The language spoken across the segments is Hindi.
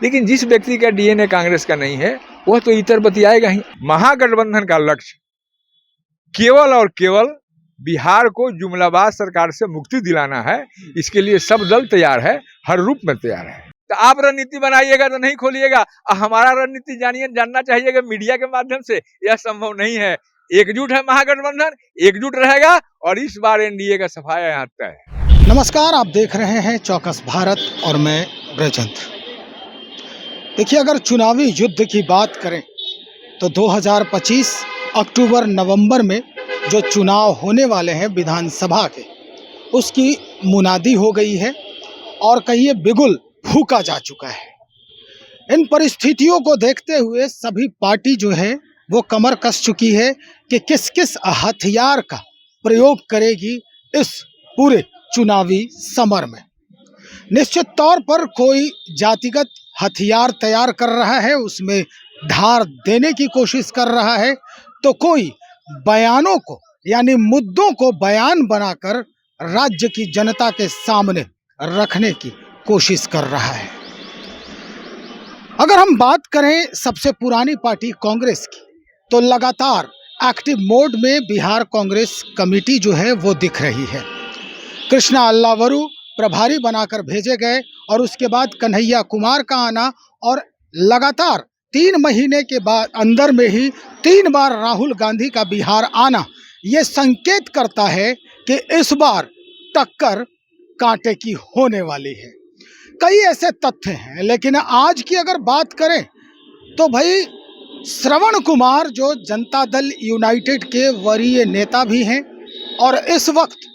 लेकिन जिस व्यक्ति का डीएनए कांग्रेस का नहीं है वह तो इतर बतियाएगा ही। महागठबंधन का लक्ष्य केवल और केवल बिहार को जुमलाबाज सरकार से मुक्ति दिलाना है। इसके लिए सब दल तैयार है, हर रूप में तैयार है। तो आप रणनीति बनाइएगा तो नहीं खोलिएगा। हमारा रणनीति जानना चाहिएगा मीडिया के माध्यम से, यह संभव नहीं है। एकजुट है महागठबंधन, एकजुट रहेगा और इस बार एनडीए का सफाया यहाँ तय है। नमस्कार, आप देख रहे हैं चौकस भारत और मैं ब्रजेंद्र। देखिए, अगर चुनावी युद्ध की बात करें तो 2025 अक्टूबर नवंबर में जो चुनाव होने वाले हैं विधानसभा के, उसकी मुनादी हो गई है और कहिए बिगुल फूंका जा चुका है। इन परिस्थितियों को देखते हुए सभी पार्टी जो है वो कमर कस चुकी है कि किस किस हथियार का प्रयोग करेगी इस पूरे चुनावी समर में। निश्चित तौर पर कोई जातिगत हथियार तैयार कर रहा है, उसमें धार देने की कोशिश कर रहा है, तो कोई बयानों को यानी मुद्दों को बयान बनाकर राज्य की जनता के सामने रखने की कोशिश कर रहा है। अगर हम बात करें सबसे पुरानी पार्टी कांग्रेस की, तो लगातार एक्टिव मोड में बिहार कांग्रेस कमेटी जो है वो दिख रही है। कृष्णा अल्लावरू प्रभारी बनाकर भेजे गए और उसके बाद कन्हैया कुमार का आना और लगातार 3 महीने के बाद अंदर में ही 3 बार राहुल गांधी का बिहार आना, ये संकेत करता है कि इस बार टक्कर कांटे की होने वाली है। कई ऐसे तथ्य हैं, लेकिन आज की अगर बात करें तो भाई श्रवण कुमार जो जनता दल यूनाइटेड के वरीय नेता भी हैं और इस वक्त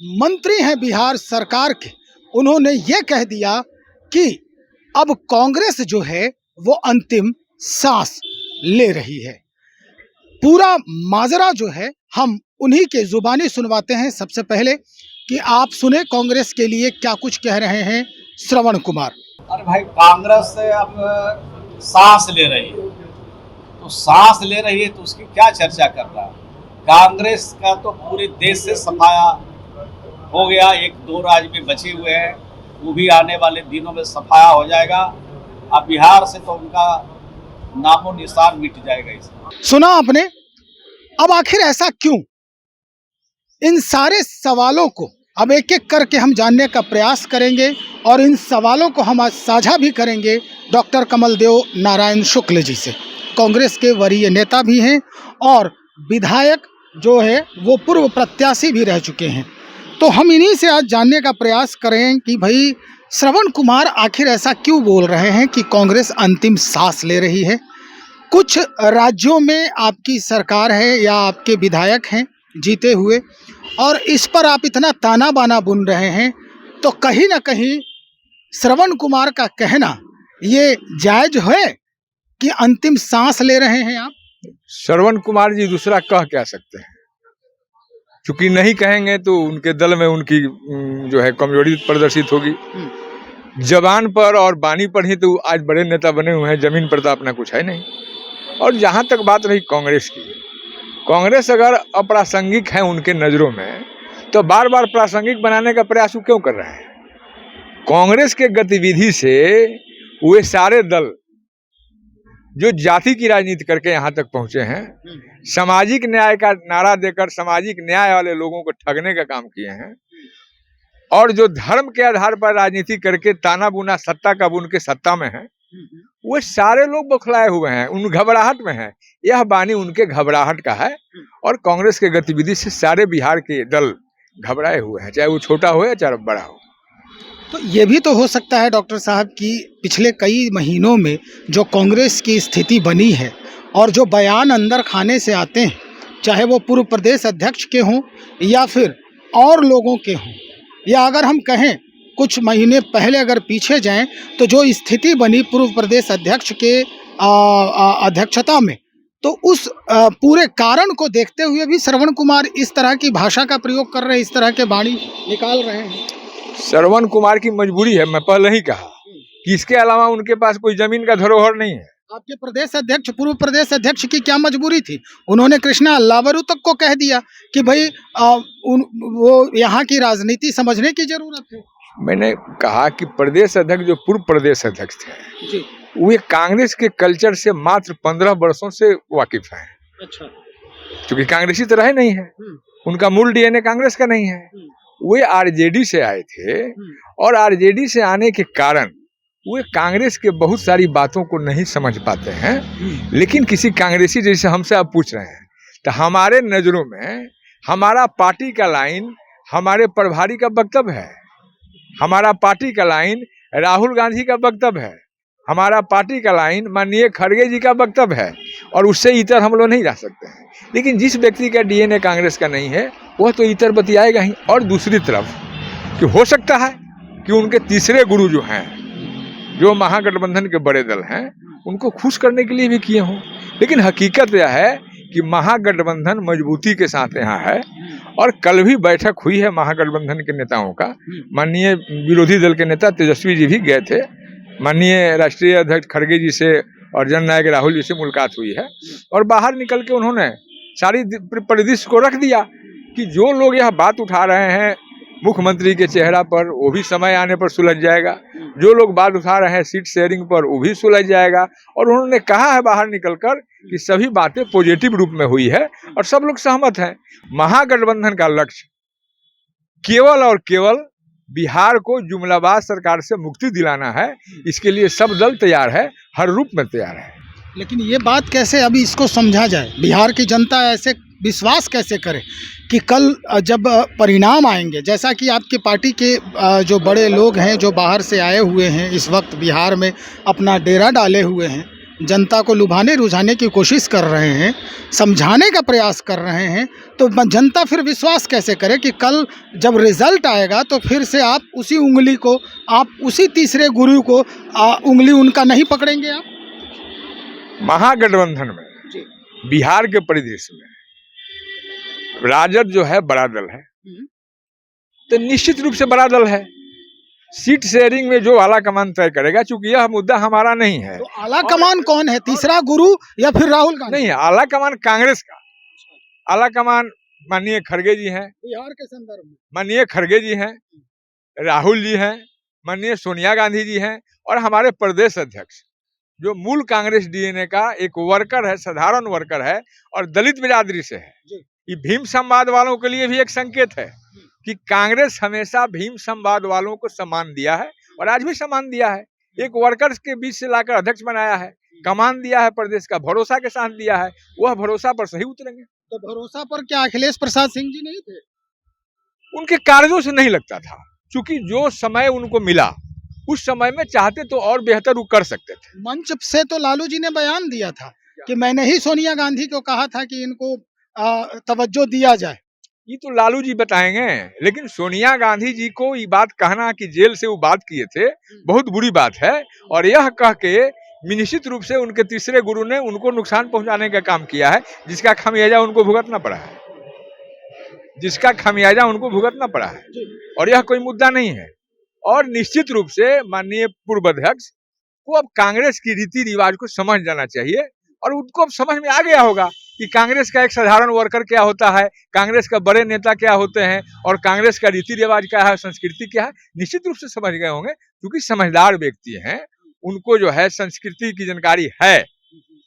मंत्री हैं बिहार सरकार के, उन्होंने ये कह दिया कि अब कांग्रेस जो है वो अंतिम सांस ले रही है। पूरा माजरा जो है हम उन्हीं के जुबानी सुनवाते हैं। सबसे पहले कि आप सुने कांग्रेस के लिए क्या कुछ कह रहे हैं श्रवण कुमार। अरे भाई, कांग्रेस से अब सांस ले रही है, तो सांस ले रही है तो उसकी क्या चर्चा कर रहा है। कांग्रेस का तो पूरे देश से सफाया हो गया, 1-2 राज्य में बचे हुए हैं, वो भी आने वाले दिनों में सफाया हो जाएगा। अब बिहार से तो उनका नामो निशान मिट जाएगा। इसमें सुना आपने। अब आखिर ऐसा क्यों? इन सारे सवालों को अब एक एक करके हम जानने का प्रयास करेंगे और इन सवालों को हम आज साझा भी करेंगे डॉक्टर कमलदेव नारायण शुक्ल जी से। कांग्रेस के वरीय नेता भी हैं और विधायक जो है वो पूर्व प्रत्याशी भी रह चुके हैं। तो हम इन्हीं से आज जानने का प्रयास करें कि भाई श्रवण कुमार आखिर ऐसा क्यों बोल रहे हैं कि कांग्रेस अंतिम सांस ले रही है। कुछ राज्यों में आपकी सरकार है या आपके विधायक हैं जीते हुए, और इस पर आप इतना ताना बाना बुन रहे हैं, तो कहीं ना कहीं श्रवण कुमार का कहना ये जायज है कि अंतिम सांस ले रहे हैं आप? श्रवण कुमार जी दूसरा कह क्या सकते हैं, चूंकि नहीं कहेंगे तो उनके दल में उनकी जो है कमजोरी प्रदर्शित होगी। जबान पर और बानी पर ही तो आज बड़े नेता बने हुए हैं, जमीन पर तो अपना कुछ है नहीं। और जहां तक बात रही कांग्रेस की, कांग्रेस अगर अप्रासंगिक है उनके नजरों में तो बार बार प्रासंगिक बनाने का प्रयास क्यों कर रहे हैं। कांग्रेस के गतिविधि से वे सारे दल जो जाति की राजनीति करके यहाँ तक पहुंचे हैं, सामाजिक न्याय का नारा देकर सामाजिक न्याय वाले लोगों को ठगने का काम किए हैं, और जो धर्म के आधार पर राजनीति करके ताना बुना सत्ता का बुन के सत्ता में है, वो सारे लोग बौखलाए हुए हैं, उन घबराहट में हैं। यह बानी उनके घबराहट का है और कांग्रेस के गतिविधि से सारे बिहार के दल घबराए हुए हैं, चाहे वो छोटा हो या चाहे बड़ा हो। तो ये भी तो हो सकता है डॉक्टर साहब कि पिछले कई महीनों में जो कांग्रेस की स्थिति बनी है और जो बयान अंदर खाने से आते हैं, चाहे वो पूर्व प्रदेश अध्यक्ष के हों या फिर और लोगों के हों, या अगर हम कहें कुछ महीने पहले अगर पीछे जाएं तो जो स्थिति बनी पूर्व प्रदेश अध्यक्ष के अध्यक्षता में, तो उस पूरे कारण को देखते हुए भी श्रवण कुमार इस तरह की भाषा का प्रयोग कर रहे हैं, इस तरह के वाणी निकाल रहे हैं। श्रवण कुमार की मजबूरी है। मैं पहले ही कहा कि इसके अलावा उनके पास कोई जमीन का धरोहर नहीं है। आपके प्रदेश अध्यक्ष, पूर्व प्रदेश अध्यक्ष की क्या मजबूरी थी? उन्होंने कृष्णा अल्लावरू तक को कह दिया कि भाई वो यहाँ की राजनीति समझने की जरूरत है। मैंने कहा कि प्रदेश अध्यक्ष जो पूर्व प्रदेश अध्यक्ष थे जी। वे कांग्रेस के कल्चर से मात्र 15 वर्षों से वाकिफ हैं, अच्छा। क्योंकि कांग्रेसी तो रहे नहीं है, उनका मूल डीएनए कांग्रेस का नहीं है। वे आरजेडी से आए थे और आरजेडी से आने के कारण वे कांग्रेस के बहुत सारी बातों को नहीं समझ पाते हैं। लेकिन किसी कांग्रेसी जैसे हमसे आप पूछ रहे हैं, तो हमारे नजरों में हमारा पार्टी का लाइन हमारे प्रभारी का वक्तव्य है, हमारा पार्टी का लाइन राहुल गांधी का वक्तव्य है, हमारा पार्टी का लाइन माननीय खड़गे जी का वक्तव्य है, और उससे इतर हम लोग नहीं रह सकते हैं। लेकिन जिस व्यक्ति का डीएनए कांग्रेस का नहीं है वह तो इतर बतियाएगा ही। और दूसरी तरफ कि हो सकता है कि उनके तीसरे गुरु जो हैं, जो महागठबंधन के बड़े दल हैं, उनको खुश करने के लिए भी किए हों। लेकिन हकीकत यह है कि महागठबंधन मजबूती के साथ यहाँ है, और कल भी बैठक हुई है महागठबंधन के नेताओं का। माननीय विरोधी दल के नेता तेजस्वी जी भी गए थे, माननीय राष्ट्रीय अध्यक्ष खड़गे जी से और जननायक राहुल जी से मुलाकात हुई है, और बाहर निकल के उन्होंने सारी परिदृश्य को रख दिया कि जो लोग यह बात उठा रहे हैं मुख्यमंत्री के चेहरा पर, वो भी समय आने पर सुलझ जाएगा। जो लोग बात उठा रहे हैं सीट शेयरिंग पर, वो भी सुलझ जाएगा। और उन्होंने कहा है बाहर निकलकर कि सभी बातें पॉजिटिव रूप में हुई है और सब लोग सहमत हैं। महागठबंधन का लक्ष्य केवल और केवल बिहार को जुमलाबाज सरकार से मुक्ति दिलाना है। इसके लिए सब दल तैयार है, हर रूप में तैयार है। लेकिन ये बात कैसे अभी इसको समझा जाए, बिहार की जनता ऐसे विश्वास कैसे करे कि कल जब परिणाम आएंगे, जैसा कि आपकी पार्टी के जो बड़े लोग हैं जो बाहर से आए हुए हैं, इस वक्त बिहार में अपना डेरा डाले हुए हैं, जनता को लुभाने रुझाने की कोशिश कर रहे हैं, समझाने का प्रयास कर रहे हैं, तो जनता फिर विश्वास कैसे करे कि कल जब रिजल्ट आएगा तो फिर से आप उसी उंगली को, आप उसी तीसरे गुरु को उंगली उनका नहीं पकड़ेंगे आप? महागठबंधन में बिहार के परिदृश्य में राजद जो है बड़ा दल है, तो निश्चित रूप से बड़ा दल है। सीट शेयरिंग में जो आला कमान तय करेगा, चूंकि यह मुद्दा हमारा नहीं है। तो आला कमान कौन है, तीसरा गुरु या फिर राहुल गांधी? नहीं है, आला कमान कांग्रेस का आला कमान माननीय खड़गे जी हैं, बिहार के संदर्भ में माननीय खड़गे जी हैं, राहुल जी हैं, माननीय सोनिया गांधी जी हैं, और हमारे प्रदेश अध्यक्ष जो मूल कांग्रेस डीएनए का एक वर्कर है, साधारण वर्कर है और दलित बिरादरी से है। ये भीम संवाद वालों के लिए भी एक संकेत है कि कांग्रेस हमेशा भीम संवाद वालों को सम्मान दिया है और आज भी सम्मान दिया है। एक वर्कर्स के बीच से लाकर अध्यक्ष बनाया है, कमान दिया है प्रदेश का, भरोसा के साथ दिया है, वह भरोसा पर सही उतरेंगे। तो भरोसा पर क्या अखिलेश प्रसाद सिंह जी नहीं थे? उनके कार्यों से नहीं लगता था, क्योंकि जो समय उनको मिला उस समय में चाहते तो और बेहतर वो कर सकते थे। मंच से तो लालू जी ने बयान दिया था कि मैंने ही सोनिया गांधी को कहा था कि इनको तवज्जो दिया जाए। ये तो लालू जी बताएंगे, लेकिन सोनिया गांधी जी को ये बात कहना कि जेल से वो बात किए थे बहुत बुरी बात है, और यह कह के निश्चित रूप से उनके तीसरे गुरु ने उनको नुकसान पहुंचाने का काम किया है, जिसका खामियाजा उनको भुगतना पड़ा है, जिसका खामियाजा उनको भुगतना पड़ा है, और यह कोई मुद्दा नहीं है। और निश्चित रूप से माननीय पूर्व अध्यक्ष को अब कांग्रेस की रीति रिवाज को समझ जाना चाहिए, और उनको अब समझ में आ गया होगा कि कांग्रेस का एक साधारण वर्कर क्या होता है, कांग्रेस का बड़े नेता क्या होते हैं, और कांग्रेस का रीति रिवाज क्या है, संस्कृति क्या है। निश्चित रूप से समझ गए होंगे, क्योंकि समझदार व्यक्ति हैं, उनको जो है संस्कृति की जानकारी है,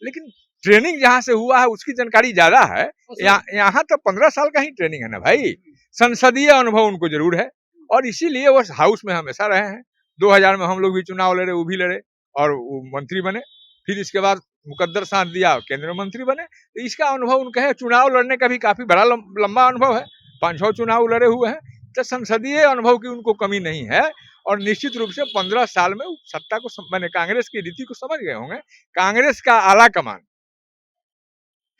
लेकिन ट्रेनिंग जहाँ से हुआ है उसकी जानकारी ज्यादा है। यहाँ तो 15 साल का ही ट्रेनिंग है ना भाई, संसदीय अनुभव उनको जरूर है, और इसीलिए वो हाउस में हमेशा रहे हैं। 2000 में हम लोग भी चुनाव लड़े, वो भी लड़े और वो मंत्री बने, फिर इसके बाद मुकद्दर साथ दिया, केंद्रीय मंत्री बने। तो इसका अनुभव उनका है, चुनाव लड़ने का भी काफी बड़ा लंबा अनुभव है, 5-6 चुनाव लड़े हुए हैं, तो संसदीय अनुभव की उनको कमी नहीं है। और निश्चित रूप से 15 साल में सत्ता को मैंने कांग्रेस की रीति को समझ गए होंगे। कांग्रेस का आला कमान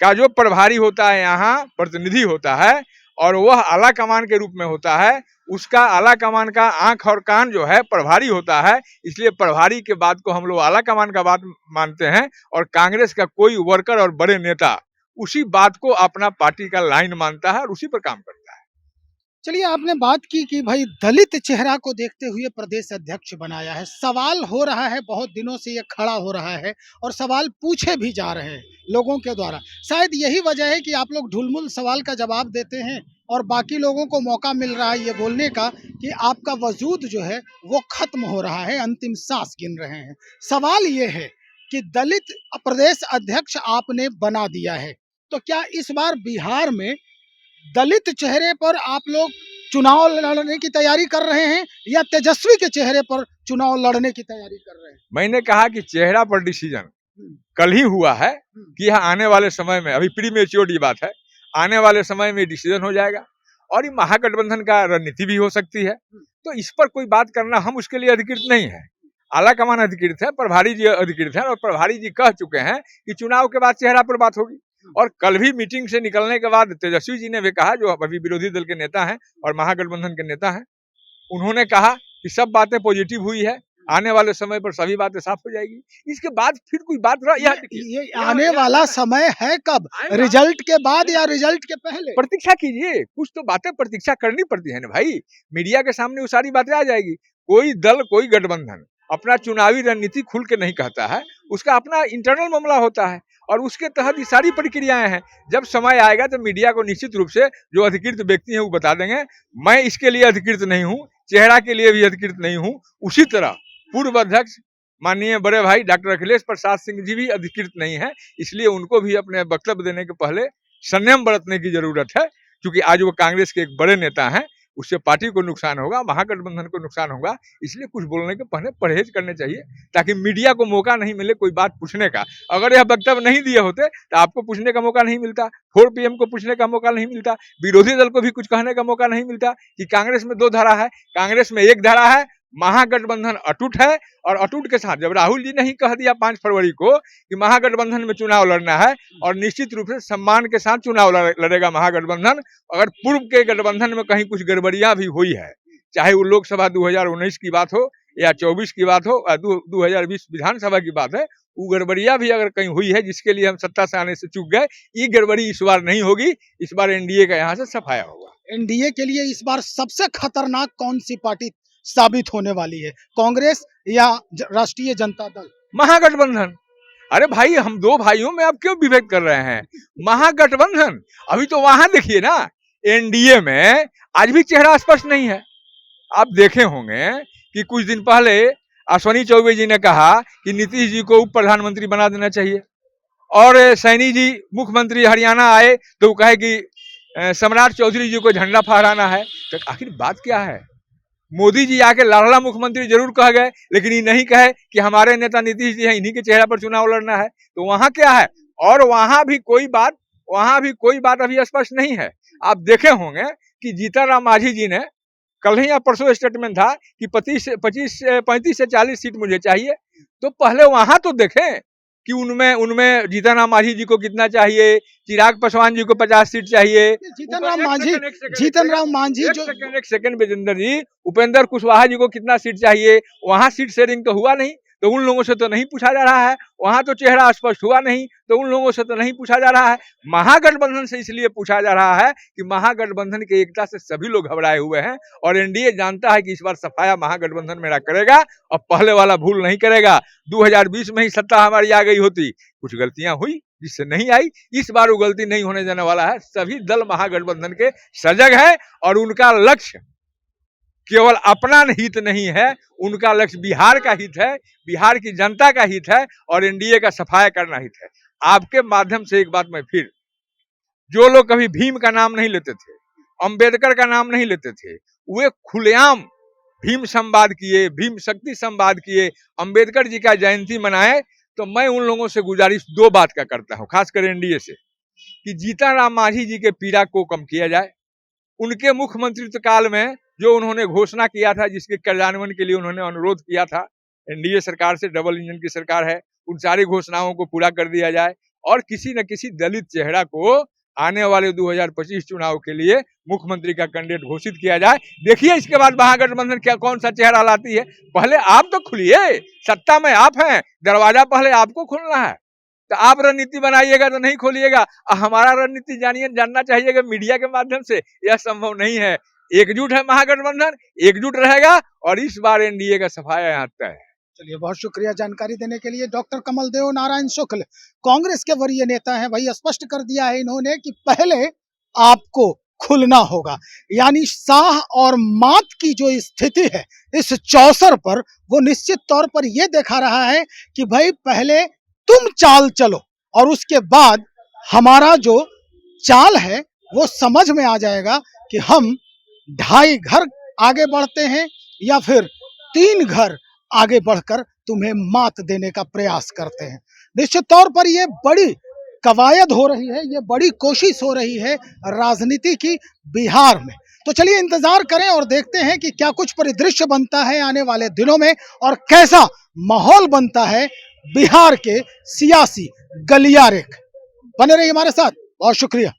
का जो प्रभारी होता है, यहाँ प्रतिनिधि होता है, और वह आला कमान के रूप में होता है, उसका आला कमान का आंख और कान जो है प्रभारी होता है। इसलिए प्रभारी के बात को हम लोग आला कमान का बात मानते हैं, और कांग्रेस का कोई वर्कर और बड़े नेता उसी बात को अपना पार्टी का लाइन मानता है और उसी पर काम करता है। चलिए, आपने बात की कि भाई दलित चेहरा को देखते हुए प्रदेश अध्यक्ष बनाया है। सवाल हो रहा है, बहुत दिनों से ये खड़ा हो रहा है, और सवाल पूछे भी जा रहे हैं लोगों के द्वारा। शायद यही वजह है कि आप लोग ढुलमुल सवाल का जवाब देते हैं और बाकी लोगों को मौका मिल रहा है ये बोलने का कि आपका वजूद जो है वो खत्म हो रहा है, अंतिम सांस गिन रहे हैं। सवाल ये है कि दलित प्रदेश अध्यक्ष आपने बना दिया है, तो क्या इस बार बिहार में दलित चेहरे पर आप लोग चुनाव लड़ने की तैयारी कर रहे हैं या तेजस्वी के चेहरे पर चुनाव लड़ने की तैयारी कर रहे हैं? मैंने कहा कि चेहरा पर डिसीजन कल ही हुआ है कि यह आने वाले समय में, अभी प्री मैच्योर्ड ये बात है, आने वाले समय में डिसीजन हो जाएगा और ये महागठबंधन का रणनीति भी हो सकती है। तो इस पर कोई बात करना, हम उसके लिए अधिकृत नहीं है, आला कमान अधिकृत है, प्रभारी जी अधिकृत है और प्रभारी जी कह चुके हैं कि चुनाव के बाद चेहरा पर बात होगी। और कल भी मीटिंग से निकलने के बाद तेजस्वी जी ने भी कहा, जो अभी विरोधी दल के नेता हैं और महागठबंधन के नेता हैं, उन्होंने कहा कि सब बातें पॉजिटिव हुई है, आने वाले समय पर सभी बातें साफ हो जाएगी। इसके बाद फिर कोई बात ये आने वाला समय है कब? रिजल्ट के बाद या रिजल्ट के पहले? प्रतीक्षा कीजिए, कुछ तो बातें प्रतीक्षा करनी पड़ती है ना भाई। मीडिया के सामने वो सारी बातें आ जाएगी। कोई दल, कोई गठबंधन अपना चुनावी रणनीति खुल के नहीं कहता है, उसका अपना इंटरनल मामला होता है और उसके तहत ये सारी प्रक्रियाएं हैं। जब समय आएगा तो मीडिया को निश्चित रूप से जो अधिकृत व्यक्ति हैं वो बता देंगे। मैं इसके लिए अधिकृत नहीं हूँ, चेहरा के लिए भी अधिकृत नहीं हूँ। उसी तरह पूर्व अध्यक्ष माननीय बड़े भाई डॉक्टर अखिलेश प्रसाद सिंह जी भी अधिकृत नहीं है, इसलिए उनको भी अपने वक्तव्य देने के पहले संयम बरतने की जरूरत है, क्योंकि आज वो कांग्रेस के एक बड़े नेता हैं। उससे पार्टी को नुकसान होगा, महागठबंधन को नुकसान होगा, इसलिए कुछ बोलने के पहले परहेज करने चाहिए, ताकि मीडिया को मौका नहीं मिले कोई बात पूछने का। अगर यह वक्तव्य नहीं दिए होते तो आपको पूछने का मौका नहीं मिलता, 4 PM को पूछने का मौका नहीं मिलता, विरोधी दल को भी कुछ कहने का मौका नहीं मिलता कि कांग्रेस में 2 धारा है, कांग्रेस में 1 धारा है, महागठबंधन अटूट है। और अटूट के साथ जब राहुल जी ने ही कह दिया 5 फरवरी को कि महागठबंधन में चुनाव लड़ना है और निश्चित रूप से सम्मान के साथ चुनाव लड़ेगा महागठबंधन। अगर पूर्व के गठबंधन में कहीं कुछ गड़बड़ियां भी हुई है, चाहे वो लोकसभा 2019 की बात हो या 24 की बात हो, 2020 विधानसभा की बात है, वो गड़बड़ियां भी अगर कहीं हुई है जिसके लिए हम सत्ता से आने से चूक गए, ये गड़बड़ी इस बार नहीं होगी। इस बार एनडीए का यहाँ से सफाया होगा। एनडीए के लिए इस बार सबसे खतरनाक कौन सी पार्टी साबित होने वाली है, कांग्रेस या राष्ट्रीय जनता दल? महागठबंधन। अरे भाई, हम 2 भाइयों में आप क्यों विभेद कर रहे हैं? महागठबंधन। अभी तो वहां देखिए ना, एनडीए में आज भी चेहरा स्पष्ट नहीं है। आप देखे होंगे कि कुछ दिन पहले अश्विनी चौबे जी ने कहा कि नीतीश जी को उप प्रधानमंत्री बना देना चाहिए और सैनी जी मुख्यमंत्री हरियाणा आए तो वो कहे कि सम्राट चौधरी जी को झंडा फहराना है। तो आखिर बात क्या है? मोदी जी आके लाडला मुख्यमंत्री जरूर कह गए, लेकिन ये नहीं कहे कि हमारे नेता नीतीश जी हैं, इन्हीं के चेहरे पर चुनाव लड़ना है। तो वहां क्या है? और वहां भी कोई बात अभी स्पष्ट नहीं है। आप देखे होंगे कि जीतन राम मांझी जी ने कल ही या परसों स्टेटमेंट था कि 35 से 40 सीट मुझे चाहिए। तो पहले वहां तो देखें कि उनमें जीतन राम मांझी जी को कितना चाहिए, चिराग पासवान जी को 50 सीट चाहिए। जीतन राम मांझी जो एक सेकंड विजेंद्र जी, उपेंद्र कुशवाहा जी को कितना सीट चाहिए, वहां सीट शेयरिंग तो हुआ नहीं, तो उन लोगों से तो नहीं पूछा जा रहा है। वहां तो चेहरा स्पष्ट हुआ नहीं, तो उन लोगों से तो नहीं पूछा जा रहा है। महागठबंधन से इसलिए पूछा जा रहा है कि महागठबंधन की एकता से सभी लोग घबराए हुए हैं और एनडीए जानता है कि इस बार सफाया महागठबंधन मेरा करेगा और पहले वाला भूल नहीं करेगा। 2020 में ही सत्ता हमारी आ गई होती, कुछ गलतियां हुई जिससे नहीं आई, इस बार वो गलती नहीं होने देने वाला है। सभी दल महागठबंधन के सजग है और उनका लक्ष्य केवल अपना हित नहीं है, उनका लक्ष्य बिहार का हित है, बिहार की जनता का हित है और एनडीए का सफाया करना हित है। आपके माध्यम से एक बात मैं फिर, जो लोग कभी भीम का नाम नहीं लेते थे, अंबेडकर का नाम नहीं लेते थे, वे खुलेआम भीम संवाद किए, भीम शक्ति संवाद किए, अंबेडकर जी का जयंती मनाए। तो मैं उन लोगों से गुजारिश 2 बात का करता हूं, खासकर एनडीए से, कि जीतन राम मांझी जी के पीड़ा को कम किया जाए। उनके मुख्यमंत्रित्व काल में जो उन्होंने घोषणा किया था, जिसके कार्यान्वयन के लिए उन्होंने अनुरोध किया था एनडीए सरकार से, डबल इंजन की सरकार है, उन सारी घोषणाओं को पूरा कर दिया जाए और किसी न किसी दलित चेहरा को आने वाले 2025 चुनाव के लिए मुख्यमंत्री का कैंडिडेट घोषित किया जाए। देखिए इसके बाद महागठबंधन क्या कौन सा चेहरा लाती है। पहले आप तो खुलिए, सत्ता में आप हैं, दरवाजा पहले आपको खोलना है। तो आप रणनीति बनाइएगा तो नहीं खोलिएगा। हमारा रणनीति जानना चाहिएगा मीडिया के माध्यम से, यह संभव नहीं है। एकजुट है महागठबंधन, एकजुट रहेगा और इस बार एनडीए का सफाया यहाँ तय है। चलिए, बहुत शुक्रिया जानकारी देने के लिए। डॉक्टर कमल देव नारायण शुक्ल कांग्रेस के वरीय नेता हैं, वही स्पष्ट कर दिया है इन्होंने कि पहले आपको खुलना होगा। यानी शाह और मात की जो स्थिति है इस चौसर पर, वो निश्चित तौर पर यह दिखा रहा है कि भाई पहले तुम चाल चलो और उसके बाद हमारा जो चाल है वो समझ में आ जाएगा कि हम 2.5 घर आगे बढ़ते हैं या फिर 3 घर आगे बढ़कर तुम्हें मात देने का प्रयास करते हैं। निश्चित तौर पर यह बड़ी कवायद हो रही है, ये बड़ी कोशिश हो रही है राजनीति की बिहार में। तो चलिए इंतजार करें और देखते हैं कि क्या कुछ परिदृश्य बनता है आने वाले दिनों में और कैसा माहौल बनता है बिहार के सियासी गलियारे। बने रहिए हमारे साथ, बहुत शुक्रिया।